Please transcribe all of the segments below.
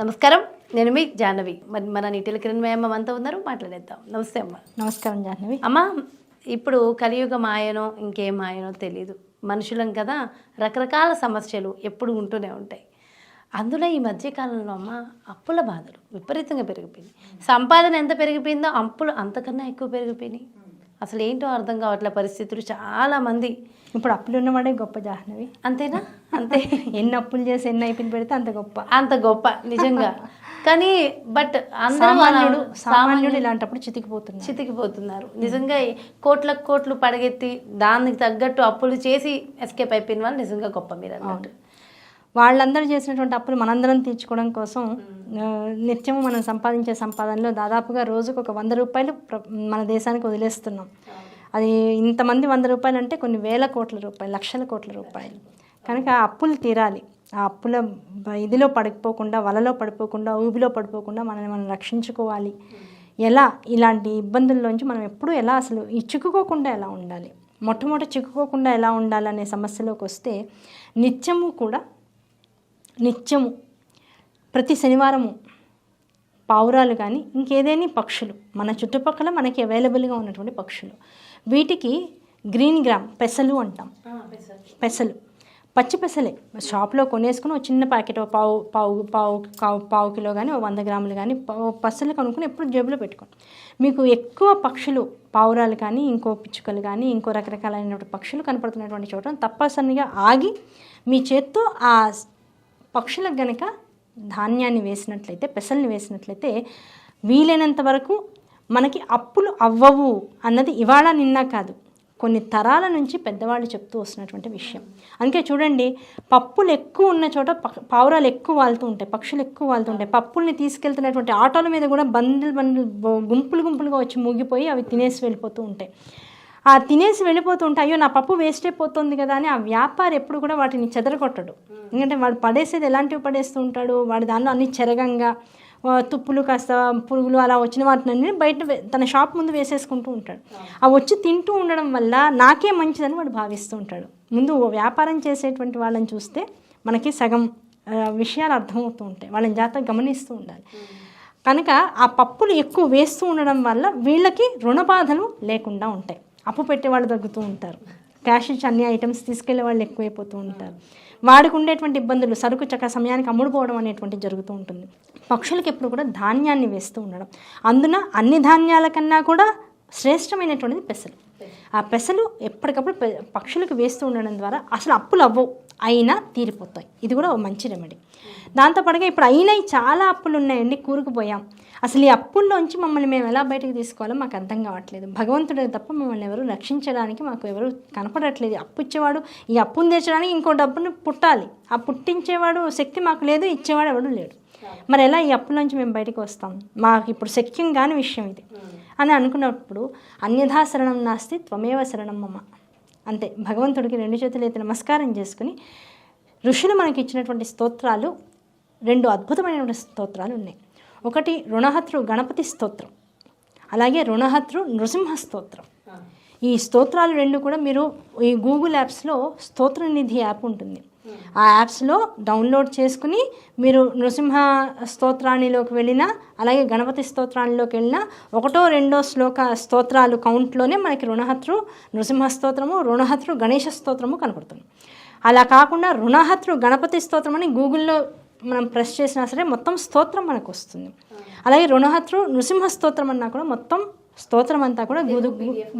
నమస్కారం, నేను మీ జాహ్నవి. మరి మన నీటిల కిరణ్మయమ్మ అంతా ఉన్నారు, మాట్లాడేద్దాం. నమస్తే అమ్మ. నమస్కారం జాహ్నవి. అమ్మ, ఇప్పుడు కలియుగ మాయనో ఇంకేం మాయనో తెలీదు. మనుషులం కదా, రకరకాల సమస్యలు ఎప్పుడు ఉంటూనే ఉంటాయి. అందులో ఈ మధ్యకాలంలో అమ్మ అప్పుల బాధలు విపరీతంగా పెరిగిపోయినాయి. సంపాదన ఎంత పెరిగిపోయిందో అప్పులు అంతకన్నా ఎక్కువ పెరిగిపోయినాయి. అసలు ఏంటో అర్థం కావట్లే పరిస్థితులు. చాలామంది ఇప్పుడు అప్పులు ఉన్నవాడే గొప్ప జాహ్నవి. అంతేనా? అంతే. ఎన్ని అప్పులు చేసి ఎన్ని అయిపోయిన పెడితే అంత గొప్ప, అంత గొప్ప నిజంగా. కానీ బట్ అందరూ సామాన్యుడు ఇలాంటప్పుడు చితికిపోతున్నారు నిజంగా. కోట్లు పడగెత్తి దానికి తగ్గట్టు అప్పులు చేసి ఎస్కేప్ అయిపోయిన వాళ్ళు నిజంగా గొప్ప. మీరు అన్నట్టు వాళ్ళందరూ చేసినటువంటి అప్పులు మనందరం తీర్చుకోవడం కోసం నిత్యము మనం సంపాదించే సంపాదనలో దాదాపుగా రోజుకు ఒక 100 రూపాయలు మన దేశానికి వదిలేస్తున్నాం. అది ఇంతమంది 100 రూపాయలు అంటే కొన్ని వేల కోట్ల రూపాయలు, లక్షల కోట్ల రూపాయలు. కనుక ఆ అప్పులు తీరాలి. ఆ అప్పుల ఇదిలో పడిపోకుండా, వలలో పడిపోకుండా, ఊబిలో పడిపోకుండా మనల్ని మనం రక్షించుకోవాలి. ఎలా ఇలాంటి ఇబ్బందుల్లోంచి మనం ఎప్పుడూ ఎలా అసలు ఈ చిక్కుకోకుండా ఎలా ఉండాలి, మొట్టమొదటి చిక్కుకోకుండా ఎలా ఉండాలనే సమస్యలోకి వస్తే నిత్యము ప్రతి శనివారము పావురాలు కానీ ఇంకేదేని పక్షులు మన చుట్టుపక్కల మనకి అవైలబుల్గా ఉన్నటువంటి పక్షులు, వీటికి గ్రీన్ గ్రామ్ పెసలు అంటాం. పెసలు, పచ్చి పెసలే షాప్లో కొనేసుకుని ఒక చిన్న ప్యాకెట్ పావు కిలో కానీ 100 గ్రాములు కానీ పెసలు కొనుక్కుని ఎప్పుడు జేబులో పెట్టుకోండి. మీకు ఎక్కువ పక్షులు, పావురాలు కానీ ఇంకో పిచ్చుకలు కానీ ఇంకో రకరకాలైనటువంటి పక్షులు కనపడుతున్నటువంటి చోట తప్పనిసరిగా ఆగి మీ చేత్తో ఆ పక్షులకు గనక ధాన్యాన్ని వేసినట్లయితే, పెసల్ని వేసినట్లయితే వీలైనంత వరకు మనకి అప్పులు అవ్వవు అన్నది ఇవాళ నిన్న కాదు, కొన్ని తరాల నుంచి పెద్దవాళ్ళు చెప్తూ వస్తున్నటువంటి విషయం. అందుకే చూడండి, పప్పులు ఎక్కువ ఉన్న చోట పావురాలు ఎక్కువ వాళ్తూ ఉంటాయి, పక్షులు ఎక్కువ వాళ్తూ ఉంటాయి. పప్పుల్ని తీసుకెళ్తున్నటువంటి ఆటోల మీద కూడా బండులు గుంపులుగా వచ్చి మూగిపోయి అవి తినేసి వెళ్ళిపోతూ ఉంటాయి. ఆ తినేసి వెళ్ళిపోతూ ఉంటే అయ్యో నా పప్పు వేస్ట్ అయిపోతుంది కదా అని ఆ వ్యాపారి ఎప్పుడు కూడా వాటిని చెదరగొట్టడు. ఎందుకంటే వాడు పడేసేది ఎలాంటివి పడేస్తూ ఉంటాడు, వాడి దానిలో అన్ని చెరగంగా తుప్పులు కాస్త పురుగులు అలా వచ్చిన వాటిని బయట తన షాప్ ముందు వేసేసుకుంటూ ఉంటాడు. అవి వచ్చి తింటూ ఉండడం వల్ల నాకే మంచిదని వాడు భావిస్తూ ఉంటాడు. ముందు వ్యాపారం చేసేటువంటి వాళ్ళని చూస్తే మనకి సగం విషయాలు అర్థమవుతూ ఉంటాయి, వాళ్ళని జాగ్రత్తగా గమనిస్తూ ఉండాలి. కనుక ఆ పప్పులు ఎక్కువ వేస్తూ ఉండడం వల్ల వీళ్ళకి రుణ బాధలు లేకుండా ఉంటాయి. అప్పు పెట్టేవాళ్ళు తగ్గుతూ ఉంటారు, క్యాష్ ఇచ్చి అన్ని ఐటమ్స్ తీసుకెళ్లే వాళ్ళు ఎక్కువైపోతూ ఉంటారు. వాడికి ఉండేటువంటి ఇబ్బందులు, సరుకు సమయానికి అమ్ముడుపోవడం అనేటువంటి జరుగుతూ ఉంటుంది. పక్షులకి ఎప్పుడు కూడా ధాన్యాన్ని వేస్తూ ఉండడం, అందున అన్ని ధాన్యాల కన్నా కూడా శ్రేష్టమైనటువంటిది పెసలు. ఆ పెసలు ఎప్పటికప్పుడు పక్షులకు వేస్తూ ఉండడం ద్వారా అసలు అప్పులు అవ్వవు, అయినా తీరిపోతాయి. ఇది కూడా ఒక మంచి రెమెడీ. దాంతోపాటుగా ఇప్పుడు అయినాయి చాలా అప్పులు ఉన్నాయండి, కూరుకుపోయాం. అసలు ఈ అప్పుల్లోంచి మమ్మల్ని మేము ఎలా బయటకు తీసుకోవాలో మాకు అర్థం కావట్లేదు. భగవంతుడే తప్ప మమ్మల్ని ఎవరు రక్షించడానికి మాకు ఎవరు కనపడట్లేదు. అప్పు ఇచ్చేవాడు ఈ అప్పును తెచ్చడానికి ఇంకో డబ్బును పుట్టాలి, ఆ పుట్టించేవాడు శక్తి మాకు లేదు, ఇచ్చేవాడు ఎవడు లేడు. మరి ఎలా ఈ అప్పులోంచి మేము బయటకు వస్తాం? మాకు ఇప్పుడు శక్యం కాని విషయం ఇది అని అనుకున్నప్పుడు అన్యథా శరణం నాస్తి త్వమేవ శరణం మమ. అంతే, భగవంతుడికి 2 చేతులు ఎత్తి నమస్కారం చేసుకుని ఋషులు మనకి ఇచ్చినటువంటి స్తోత్రాలు 2 అద్భుతమైనటువంటి స్తోత్రాలు ఉన్నాయి. ఒకటి రుణహతృ గణపతి స్తోత్రం, అలాగే రుణహతృ నృసింహ స్తోత్రం. ఈ స్తోత్రాలు 2 కూడా మీరు ఈ గూగుల్ యాప్స్లో స్తోత్రనిధి యాప్ ఉంటుంది, ఆ యాప్స్లో డౌన్లోడ్ చేసుకుని మీరు నృసింహ స్తోత్రానిలోకి వెళ్ళినా అలాగే గణపతి స్తోత్రానిలోకి వెళ్ళినా 1, 2 స్తోత్రాలు కౌంట్లోనే మనకి రుణహతృ నృసింహ స్తోత్రము, రుణహతృ గణేష స్తోత్రము కనపడుతుంది. అలా కాకుండా రుణహతృ గణపతి స్తోత్రం అని గూగుల్లో మనం ప్రెస్ చేసినా సరే మొత్తం స్తోత్రం మనకు వస్తుంది. అలాగే రుణహతృ నృసింహ స్తోత్రం అన్నా కూడా మొత్తం స్తోత్రం అంతా కూడా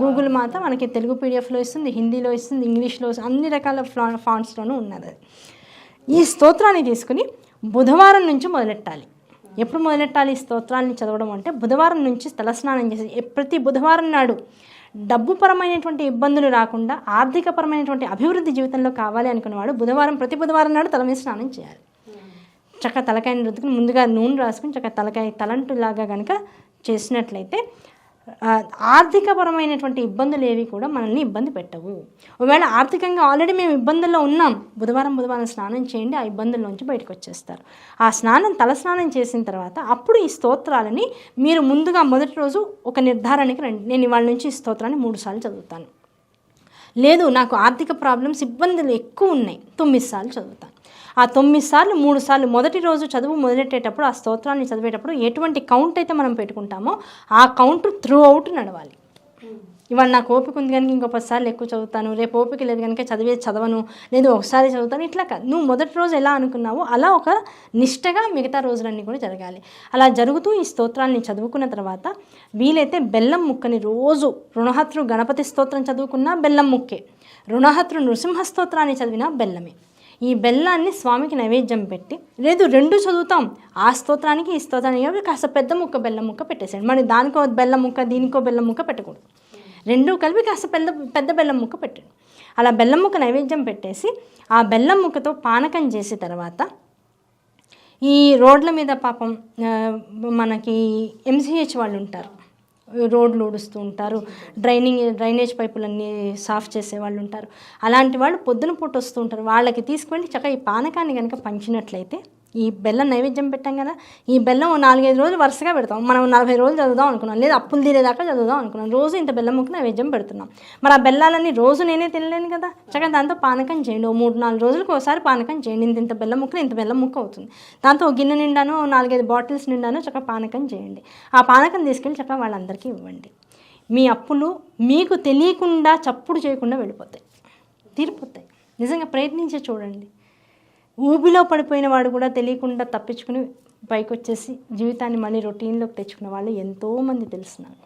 గూగుల్ మాత మనకి తెలుగు పీడిఎఫ్లో ఇస్తుంది, హిందీలో ఇస్తుంది, ఇంగ్లీష్లో అన్ని రకాల ఫాంట్స్లోనూ ఉన్నది. ఈ స్తోత్రాన్ని తీసుకుని బుధవారం నుంచి మొదలెట్టాలి. ఎప్పుడు మొదలెట్టాలి ఈ స్తోత్రాన్ని చదవడం అంటే బుధవారం నుంచి తలస్నానం చేసి, ప్రతి బుధవారం నాడు డబ్బుపరమైనటువంటి ఇబ్బందులు రాకుండా ఆర్థికపరమైనటువంటి అభివృద్ధి జీవితంలో కావాలి అనుకునేవాడు ప్రతి బుధవారం నాడు తల మీద స్నానం చేయాలి. చక్కగా తలకాయని రుద్దుకుని ముందుగా నూనె రాసుకుని చక్కగా తలంటులాగా కనుక చేసినట్లయితే ఆర్థికపరమైనటువంటి ఇబ్బందులు ఏవి కూడా మనల్ని ఇబ్బంది పెట్టవు. ఒకవేళ ఆర్థికంగా ఆల్రెడీ మేము ఇబ్బందుల్లో ఉన్నాం, బుధవారం స్నానం చేయండి, ఆ ఇబ్బందుల్లోంచి బయటకు వచ్చేస్తారు. ఆ తల స్నానం చేసిన తర్వాత అప్పుడు ఈ స్తోత్రాలని మీరు ముందుగా మొదటి రోజు ఒక నిర్ధారణకి రండి. నేను ఇవాళ నుంచి ఈ స్తోత్రాన్ని 3 సార్లు చదువుతాను, లేదు నాకు ఆర్థిక ప్రాబ్లమ్స్ ఇబ్బందులు ఎక్కువ ఉన్నాయి 9 సార్లు చదువుతాను. ఆ 9 సార్లు 3 సార్లు మొదటి రోజు చదువు మొదలెట్టేటప్పుడు ఆ స్తోత్రాన్ని చదివేటప్పుడు ఎటువంటి కౌంట్ అయితే మనం పెట్టుకుంటామో ఆ కౌంట్ త్రూ అవుట్ నడవాలి. ఇవాళ నాకు ఓపిక ఉంది కనుక ఇంకో 10 సార్లు ఎక్కువ చదువుతాను, రేపు ఓపిక లేదు కనుక చదవను, లేదు ఒకసారి చదువుతాను, ఇట్లా కాదు. నువ్వు మొదటి రోజు ఎలా అనుకున్నావో అలా ఒక నిష్టగా మిగతా రోజులన్నీ కూడా జరగాలి. అలా జరుగుతూ ఈ స్తోత్రాన్ని చదువుకున్న తర్వాత వీలైతే బెల్లం ముక్కని రోజు రుణహత్రు గణపతి స్తోత్రం చదువుకున్నా బెల్లం ముక్కే, రుణహత్రు నృసింహ స్తోత్రాన్ని చదివినా బెల్లమే. ఈ బెల్లాన్ని స్వామికి నైవేద్యం పెట్టి, లేదు 2 చదువుతాం, ఆ స్తోత్రానికి ఈ స్తోత్రానికి కాస్త పెద్ద ముక్క బెల్లం ముక్క పెట్టేసాడు. మరి దానికో బెల్లం ముక్క దీనికో బెల్లం ముక్క పెట్టకూడదు, 2 కలిపి కాస్త పెద్ద బెల్లం ముక్క పెట్టాడు. అలా బెల్లం ముక్క నైవేద్యం పెట్టేసి ఆ బెల్లం ముక్కతో పానకం చేసిన తర్వాత ఈ రోడ్ల మీద పాపం మనకి MCH వాళ్ళు ఉంటారు, రోడ్లు ఊడుస్తూ ఉంటారు, డ్రైనేజ్ పైపులన్నీ సాఫ్ చేసే వాళ్ళు ఉంటారు. అలాంటి వాళ్ళు పొద్దున పూట వస్తూ ఉంటారు. వాళ్ళకి తీసుకువెళ్ళి చక్కగా ఈ పానకాన్ని కనుక పంచినట్లయితే, ఈ బెల్లం నైవేద్యం పెట్టాం కదా, ఈ బెల్లం 4-5 రోజులు వరుసగా పెడతాం. మనం 40 రోజులు చదువుదాం అనుకున్నాం, లేదా అప్పులు తీరేదాకా చదువుదాం అనుకున్నాం. రోజు ఇంత బెల్లం ముక్క నైవేద్యం పెడుతున్నాం. మరి ఆ బెల్లాలన్నీ రోజు నేనే తినలేను కదా, చక్కగా దాంతో పానకం చేయండి. 3-4 రోజులకు ఒకసారి పానకం చేయండి. ఇంత బెల్లం ముక్క ఇంత బెల్లం ముక్క అవుతుంది. దాంతో ఒక గిన్నె నిండాను 4-5 బాటిల్స్ నిండాను చక్కగా పానకం చేయండి. ఆ పానకం తీసుకెళ్ళి చక్కగా వాళ్ళందరికీ ఇవ్వండి. మీ అప్పులు మీకు తెలియకుండా చప్పుడు చేయకుండా వెళ్ళిపోతాయి, తీరిపోతాయి. నిజంగా ప్రయత్నించి చూడండి. ఊబిలో పడిపోయిన వాడు కూడా తెలియకుండా తప్పించుకుని పైకి వచ్చేసి జీవితాన్ని మళ్ళీ రొటీన్లోకి తెచ్చుకున్న వాళ్ళు ఎంతోమంది తెలుస్తున్నారు.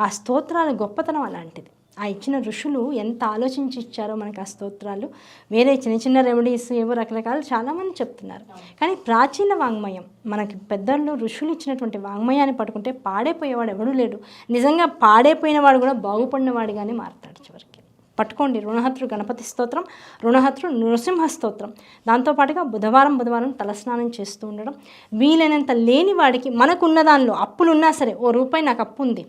ఆ స్తోత్రాల గొప్పతనం అలాంటిది. ఆ ఇచ్చిన ఋషులు ఎంత ఆలోచించి ఇచ్చారో మనకి ఆ స్తోత్రాలు. వేరే చిన్న రెమెడీస్ ఏవో రకరకాలు చాలామంది చెప్తున్నారు, కానీ ప్రాచీన వాంగ్మయం మనకి పెద్దలు ఋషులు ఇచ్చినటువంటి వాంగ్మయాన్ని పట్టుకుంటే పాడైపోయేవాడు ఎవడూ లేడు. నిజంగా పాడైపోయిన వాడు కూడా బాగుపడిన వాడిగానే మారుతాడు చివరికి. పట్టుకోండి, రుణహత్రు గణపతి స్తోత్రం, రుణహత్రు నృసింహ స్తోత్రం. దాంతోపాటుగా బుధవారం తలస్నానం చేస్తూ ఉండడం. వీలైనంత లేని వాడికి మనకున్న దానిలో అప్పులున్నా సరే, ₹1 నాకు అప్పు ఉంది,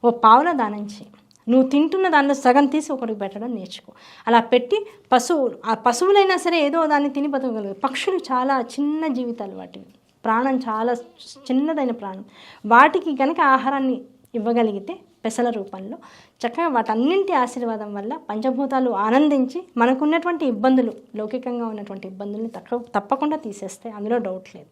₹1 దానం చేయి. నువ్వు తింటున్న దానిలో సగం తీసి ఒకరికి పెట్టడం నేర్చుకో. అలా పెట్టి ఆ పశువులైనా సరే ఏదో దాన్ని తిని బతకగలవు. పక్షులు చాలా చిన్న జీవితాలు, వాటివి ప్రాణం చాలా చిన్నదైన ప్రాణం. వాటికి కనుక ఆహారాన్ని ఇవ్వగలిగితే పెసల రూపంలో చక్కగా వాటన్నింటి ఆశీర్వాదం వల్ల పంచభూతాలు ఆనందించి మనకున్నటువంటి ఇబ్బందులు, లౌకికంగా ఉన్నటువంటి ఇబ్బందుల్ని తప్పకుండా తీసేస్తాయి, అందులో డౌట్ లేదు.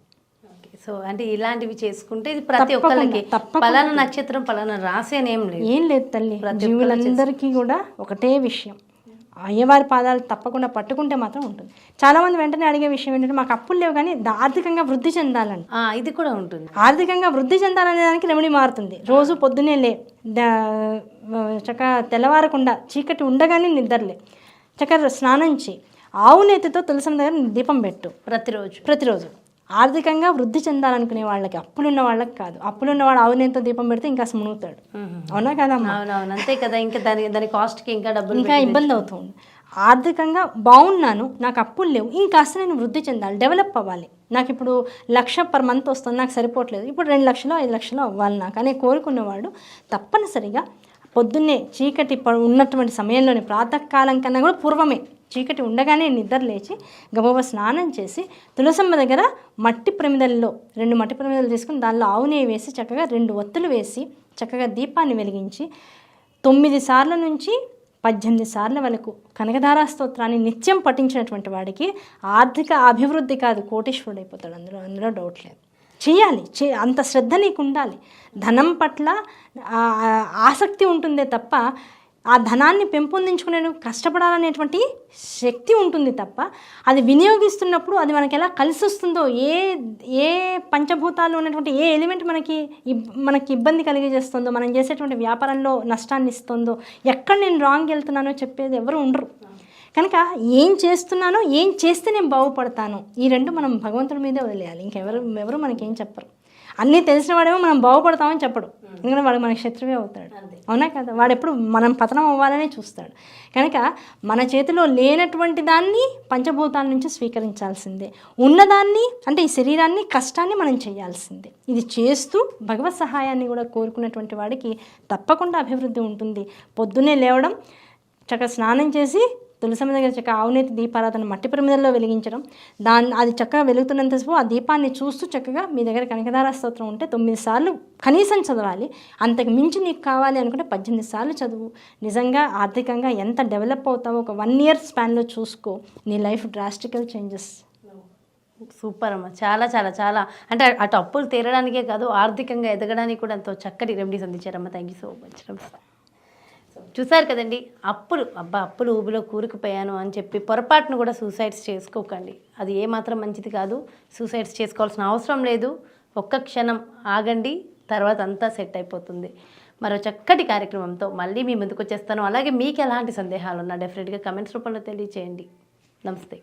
సో అంటే ఇలాంటివి చేసుకుంటే ఇది ప్రతి ఒక్కరికి, పలానా నక్షత్రం పలానా రాశి అని ఏం లేదు తల్లి. జీవులందరికీ కూడా ఒకటే విషయం, అయ్యవారి పాదాలు తప్పకుండా పట్టుకుంటే మాత్రం ఉంటుంది. చాలామంది వెంటనే అడిగే విషయం ఏంటంటే, మాకు అప్పులు లేవు కానీ ఆర్థికంగా వృద్ధి చెందాలని. ఇది కూడా ఉంటుంది. ఆర్థికంగా వృద్ధి చెందాలనే దానికి రెమెడీ మారుతుంది. రోజు పొద్దున్నే చక్కగా తెల్లవారకుండా చీకటి ఉండగానే నిద్రలే, చక్కగా స్నానం చేయి, ఆవు నేతితో తులసి దగ్గర దీపం పెట్టు ప్రతిరోజు. ఆర్థికంగా వృద్ధి చెందాలనుకునే వాళ్ళకి, అప్పులున్న వాళ్ళకి కాదు. అప్పులున్నవాడు ఆవునేతో దీపం పెడితే ఇంకా మునుగుతాడు, అవునా కదా? అంతే కదా. ఇంకా దాని కాస్ట్కి ఇంకా ఇబ్బంది అవుతుంది. ఆర్థికంగా బాగున్నాను, నాకు అప్పులు లేవు, ఇంకాస్త నేను వృద్ధి చెందాలి, డెవలప్ అవ్వాలి. నాకు ఇప్పుడు 1,00,000 per month వస్తుంది, నాకు సరిపోవట్లేదు, ఇప్పుడు 2 లక్షలు 5 లక్షలు అవ్వాలి నాకు అనే కోరుకున్నవాడు తప్పనిసరిగా పొద్దున్నే చీకటి ఉన్నటువంటి సమయంలోనే, ప్రాతకాలం కన్నా కూడా పూర్వమే, చీకటి ఉండగానే నిద్ర లేచి గబగబా స్నానం చేసి తులసమ్మ దగ్గర మట్టి ప్రమిదల్లో 2 మట్టి ప్రమిదలు తీసుకుని దానిలో ఆవు నెయ్యి వేసి చక్కగా 2 ఒత్తులు వేసి చక్కగా దీపాన్ని వెలిగించి 9 సార్ల నుంచి 18 సార్ల వరకు కనకధారా స్తోత్రాన్ని నిత్యం పఠించినటువంటి వాడికి ఆర్థిక అభివృద్ధి కాదు, కోటీశ్వరుడు అయిపోతాడు. అందులో డౌట్ లేదు. చేయాలి, అంత శ్రద్ధ నీకు ఉండాలి. ధనం పట్ల ఆసక్తి ఉంటుందే తప్ప, ఆ ధనాన్ని పెంపొందించుకునే కష్టపడాలనేటువంటి శక్తి ఉంటుంది తప్ప, అది వినియోగిస్తున్నప్పుడు అది మనకి ఎలా కలిసి వస్తుందో, ఏ పంచభూతాలు ఉన్నటువంటి ఏ ఎలిమెంట్ మనకి ఇబ్బంది కలిగజేస్తుందో, మనం చేసేటువంటి వ్యాపారంలో నష్టాన్ని ఇస్తుందో, ఎక్కడ నేను రాంగ్ వెళ్తున్నానో చెప్పేది ఎవరు ఉండరు. కనుక ఏం చేస్తున్నానో, ఏం చేస్తే నేను బాగుపడతాను, ఈ 2 మనం భగవంతుడి మీదే వదిలేయాలి. ఇంకెవరు మనకేం చెప్పరు. అన్నీ తెలిసిన వాడేమో మనం బాగుపడతామని చెప్పడు, ఎందుకంటే వాడు మనకి శత్రువే అవుతాడు, అవునా కదా? వాడు ఎప్పుడు మనం పతనం అవ్వాలనే చూస్తాడు. కనుక మన చేతిలో లేనటువంటి దాన్ని పంచభూతాల నుంచి స్వీకరించాల్సిందే, ఉన్నదాన్ని అంటే ఈ శరీరాన్ని, కష్టాన్ని మనం చేయాల్సిందే. ఇది చేస్తూ భగవత్ సహాయాన్ని కూడా కోరుకున్నటువంటి వాడికి తప్పకుండా అభివృద్ధి ఉంటుంది. పొద్దున్నే లేవడం, చక్కగా స్నానం చేసి తులసమ్మ దగ్గర చక్కగా ఆవునేతి దీపారాధన మట్టి ప్రమిదల్లో వెలిగించడం, అది చక్కగా వెలుగుతున్నంతసేపు ఆ దీపాన్ని చూస్తూ చక్కగా మీ దగ్గర కనకధారా స్తోత్రం ఉంటే 9 సార్లు కనీసం చదవాలి. అంతకు మించి నీకు కావాలి అనుకుంటే 18 సార్లు చదువు. నిజంగా ఆర్థికంగా ఎంత డెవలప్ అవుతావో ఒక 1 year స్పాన్లో చూసుకో, నీ లైఫ్ డ్రాస్టికల్ చేంజెస్ సూపర్ అమ్మ. చాలా చాలా చాలా అంటే అటు అప్పులు తీరడానికే కాదు, ఆర్థికంగా ఎదగడానికి కూడా ఎంతో చక్కటి రెమెడీస్ అందించారమ్మ. Thank you so much. నమస్తే. చూసారు కదండి, అప్పులు ఊబిలో కూరుకుపోయాను అని చెప్పి పొరపాటును కూడా సూసైడ్స్ చేసుకోకండి. అది ఏమాత్రం మంచిది కాదు. సూసైడ్స్ చేసుకోవాల్సిన అవసరం లేదు. ఒక్క క్షణం ఆగండి, తర్వాత అంతా సెట్ అయిపోతుంది. మరో చక్కటి కార్యక్రమంతో మళ్ళీ మీ ముందుకు వచ్చేస్తాను. అలాగే మీకు ఎలాంటి సందేహాలు ఉన్నా డెఫినెట్గా కమెంట్స్ రూపంలో తెలియచేయండి. నమస్తే.